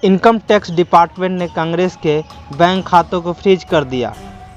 Income tax department ने कांग्रेस के bank खातों को फ्रीज कर दिया,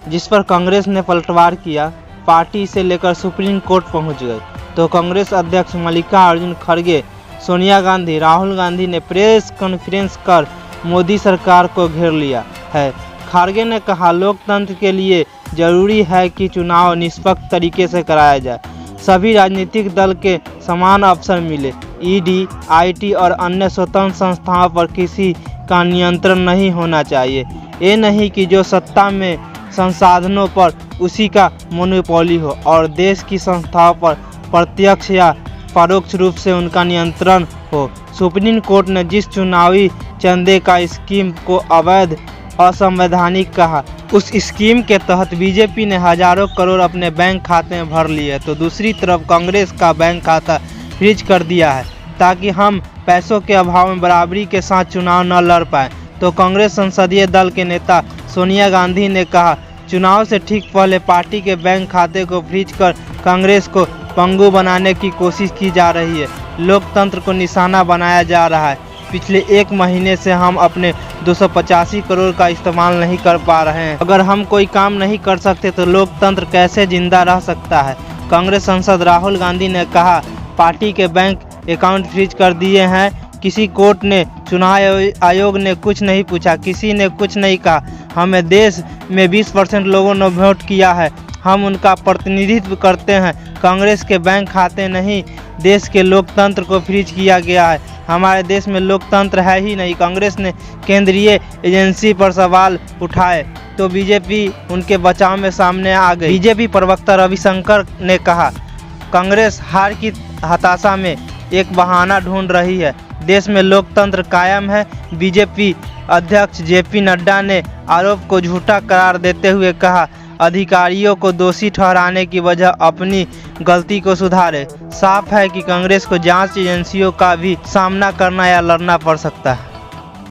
जिस पर कांग्रेस ने पलटवार किया। पार्टी इसे लेकर सुप्रीम कोर्ट पहुंच गई तो कांग्रेस अध्यक्ष मल्लिकार्जुन खड़गे, सोनिया गांधी, राहुल गांधी ने प्रेस कॉन्फ्रेंस कर मोदी सरकार को घेर लिया है। खड़गे ने कहा, लोकतंत्र के लिए जरूरी है कि चुनाव निष्पक्ष तरीके से कराया जाए, सभी राजनीतिक दल के समान अवसर मिले। ईडी, आईटी और अन्य स्वतंत्र संस्थाओं पर किसी का नियंत्रण नहीं होना चाहिए। ये नहीं कि जो सत्ता में संसाधनों पर उसी का मोनोपोली हो और देश की संस्थाओं पर प्रत्यक्ष या परोक्ष रूप से उनका नियंत्रण हो। सुप्रीम कोर्ट ने जिस चुनावी चंदे का स्कीम को अवैध, असंवैधानिक कहा, उस स्कीम के तहत बीजेपी ने हजारों करोड़ अपने बैंक खाते में भर लिए, तो दूसरी तरफ कांग्रेस का बैंक खाता फ्रीज कर दिया है ताकि हम पैसों के अभाव में बराबरी के साथ चुनाव न लड़ पाए। तो कांग्रेस संसदीय दल के नेता सोनिया गांधी ने कहा, चुनाव से ठीक पहले पार्टी के बैंक खाते को फ्रीज कर कांग्रेस को पंगु बनाने की कोशिश की जा रही है। लोकतंत्र को निशाना बनाया जा रहा है। पिछले एक महीने से हम अपने 285 करोड़ का इस्तेमाल नहीं कर पा रहे हैं। अगर हम कोई काम नहीं कर सकते तो लोकतंत्र कैसे जिंदा रह सकता है। कांग्रेस सांसद राहुल गांधी ने कहा, पार्टी के बैंक अकाउंट फ्रीज कर दिए हैं। किसी कोर्ट ने, चुनाव आयोग ने कुछ नहीं पूछा, किसी ने कुछ नहीं कहा। हमें देश में 20% लोगों ने वोट किया है, हम उनका प्रतिनिधित्व करते हैं। कांग्रेस के बैंक खाते नहीं, देश के लोकतंत्र को फ्रीज किया गया है। हमारे देश में लोकतंत्र है ही नहीं। कांग्रेस ने केंद्रीय एजेंसी पर सवाल उठाए तो बीजेपी उनके बचाव में सामने आ गई। बीजेपी प्रवक्ता रविशंकर ने कहा, कांग्रेस हार की हताशा में एक बहाना ढूंढ रही है। देश में लोकतंत्र कायम है। बीजेपी अध्यक्ष जेपी नड्डा ने आरोप को झूठा करार देते हुए कहा, अधिकारियों को दोषी ठहराने की वजह अपनी गलती को सुधारे। साफ है कि कांग्रेस को जांच एजेंसियों का भी सामना करना या लड़ना पड़ सकता है।